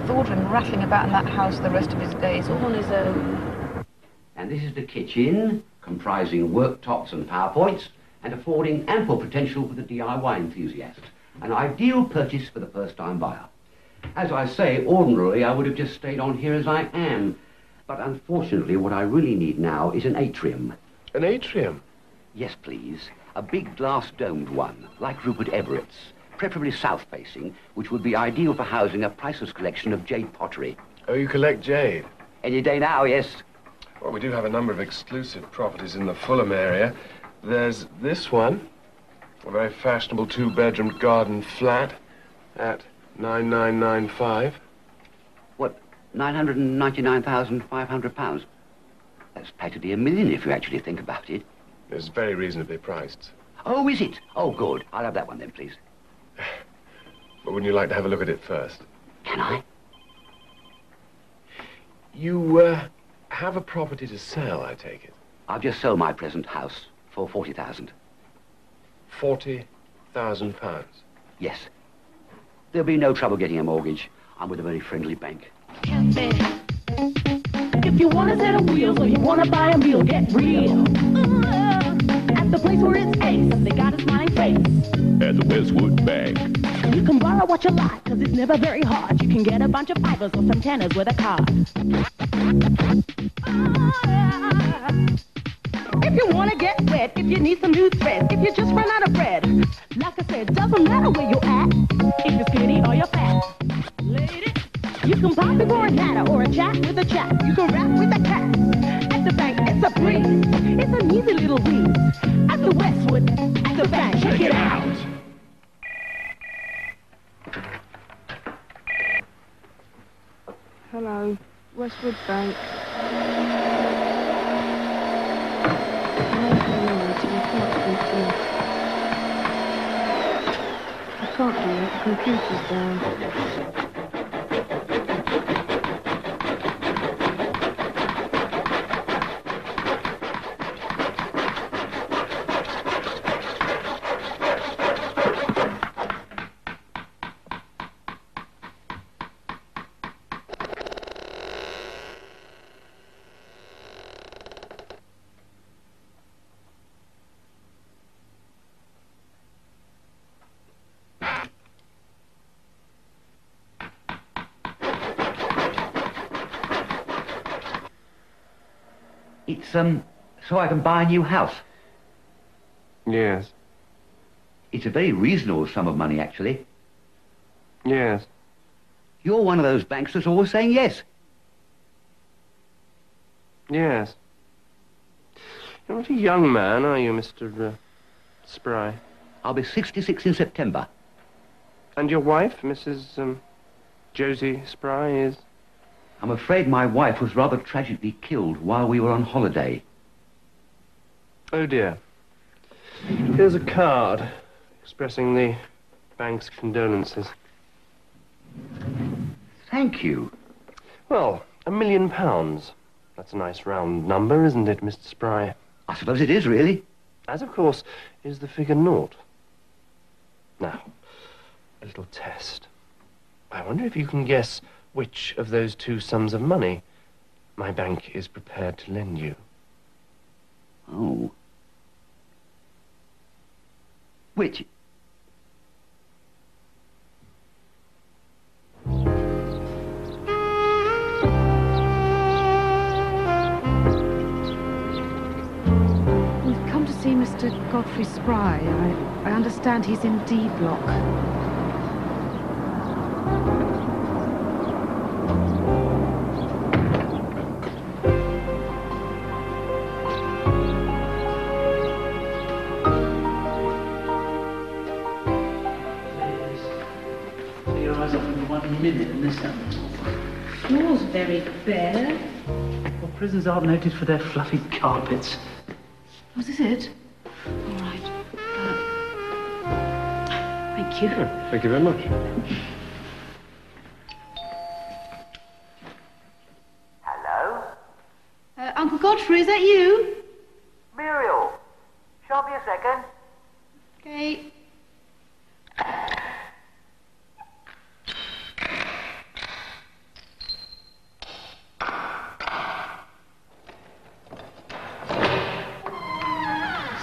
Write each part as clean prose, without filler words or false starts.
thought of him rattling about in that house the rest of his days, all on his own. And this is the kitchen, comprising worktops and PowerPoints, and affording ample potential for the DIY enthusiast. An ideal purchase for the first-time buyer. As I say, ordinarily I would have just stayed on here as I am. But unfortunately, what I really need now is an atrium. An atrium? Yes, please. A big glass-domed one, like Rupert Everett's. Preferably south-facing, which would be ideal for housing a priceless collection of jade pottery. Oh, you collect jade? Any day now, yes. Well, we do have a number of exclusive properties in the Fulham area. There's this one, a very fashionable two-bedroom garden flat at 9995. What, £999,500? That's practically £1 million if you actually think about it. It's very reasonably priced. Oh, is it? Oh, good. I'll have that one then, please. But wouldn't you like to have a look at it first? Can I? You, have a property to sell, I take it? I've just sold my present house for £40,000. £40,000? Yes. There'll be no trouble getting a mortgage. I'm with a very friendly bank. If you want a set of wheels or you want to buy a meal, get real. At the place where it's ace, they got a smiling face. At the Westwood Bank. You can borrow what you like, cause it's never very hard. You can get a bunch of fibers or some tanners with a card. If you want to get wet, if you need some new thread, if you just run out of bread, like I said, doesn't matter where you're at, if you're skinny or you're fat. Lady, you can pop before a natter or a chat with a chat. You can rap with a cat. At the bank, it's a breeze. It's an easy little breeze. At the Westwood, at the bank, check it out. Hello, Westwood Bank. I can't do it, the computer's down. It's, so I can buy a new house. Yes. It's a very reasonable sum of money, actually. Yes. You're one of those banks that's always saying yes. Yes. You're not a young man, are you, Mr. Spry? I'll be 66 in September. And your wife, Mrs. Josie Spry, is? I'm afraid my wife was rather tragically killed while we were on holiday. Oh, dear. Here's a card expressing the bank's condolences. Thank you. Well, £1 million. That's a nice round number, isn't it, Mr. Spry? I suppose it is, really. As, of course, is the figure 0. Now, a little test. I wonder if you can guess which of those two sums of money my bank is prepared to lend you. Oh. Which? We've come to see Mr. Godfrey Spry. I understand he's in D block. Floor's very bare. Well, prisons aren't noted for their fluffy carpets. Was this it? All right. Thank you. Thank you very much. Hello? Uncle Godfrey, is that you? Muriel, show me a second. Okay.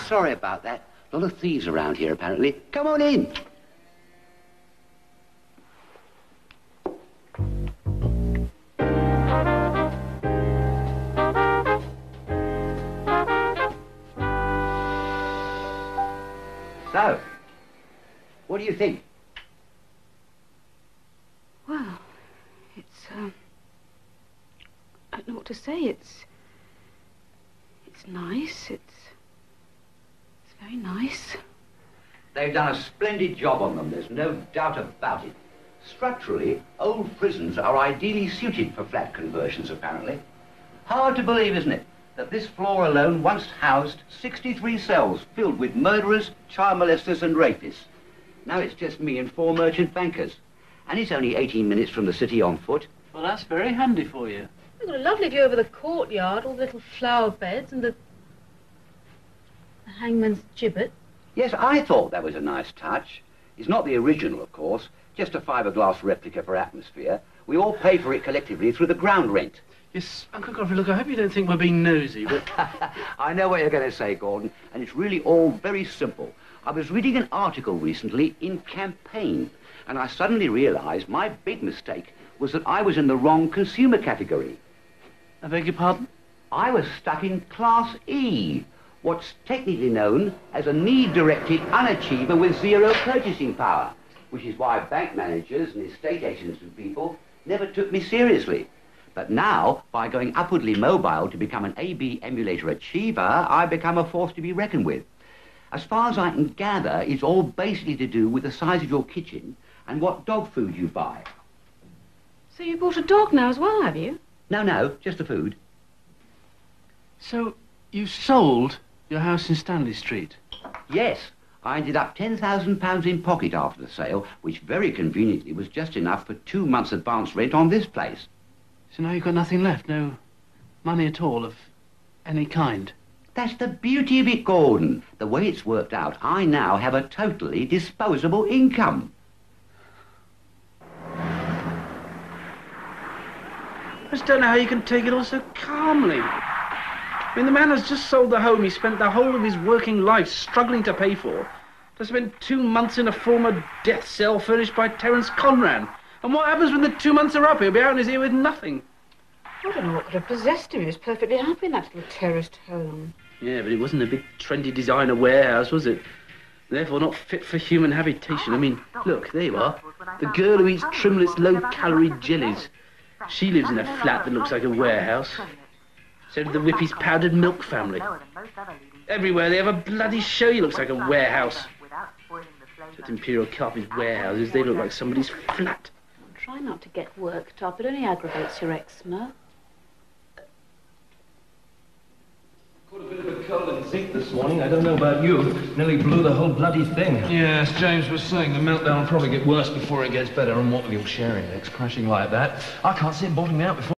sorry about that. A lot of thieves around here, apparently. Come on in. So, what do you think? Well, it's, I don't know what to say. It's nice. It's very nice. They've done a splendid job on them, there's no doubt about it. Structurally, old prisons are ideally suited for flat conversions, apparently. Hard to believe, isn't it, that this floor alone once housed 63 cells filled with murderers, child molesters and rapists. Now it's just me and 4 merchant bankers. And it's only 18 minutes from the city on foot. Well, that's very handy for you. We've got a lovely view over the courtyard, all the little flower beds and the hangman's gibbet. Yes, I thought that was a nice touch. It's not the original, of course, just a fiberglass replica for atmosphere. We all pay for it collectively through the ground rent. Yes, Uncle Godfrey, look, I hope you don't think we're being nosy, but... I know what you're going to say, Gordon, and it's really all very simple. I was reading an article recently in Campaign, and I suddenly realised my big mistake was that I was in the wrong consumer category. I beg your pardon? I was stuck in Class E, what's technically known as a need-directed unachiever with zero purchasing power, which is why bank managers and estate agents and people never took me seriously. But now, by going upwardly mobile to become an AB emulator achiever, I become a force to be reckoned with. As far as I can gather, it's all basically to do with the size of your kitchen and what dog food you buy. So you bought a dog now as well, have you? No, just the food. So, you sold your house in Stanley Street? Yes, I ended up £10,000 in pocket after the sale, which very conveniently was just enough for 2 months' advance rent on this place. So now you've got nothing left, no money at all of any kind? That's the beauty of it, Gordon. The way it's worked out, I now have a totally disposable income. I just don't know how you can take it all so calmly. I mean, the man has just sold the home he spent the whole of his working life struggling to pay for, to spend 2 months in a former death cell furnished by Terence Conran. And what happens when the 2 months are up? He'll be out in his ear with nothing. I don't know what could have possessed him. He was perfectly happy in that little terraced home. Yeah, but it wasn't a big trendy designer warehouse, was it? Therefore not fit for human habitation. I mean, look, there you are. The girl who eats Trimlet's low-calorie jellies. She lives in a flat that looks like a warehouse. So do the Whippy's powdered milk family. Everywhere they have a bloody show, he looks like a warehouse. Such Imperial Carpet's warehouses, they look like somebody's flat. Try not to get worked up. It only aggravates your eczema. Caught a bit of a cold and zinc this morning. I don't know about you. Nearly blew the whole bloody thing. Yes, James was saying the meltdown will probably get worse before it gets better, and what with your sharing legs crashing like that, I can't see it bottoming out before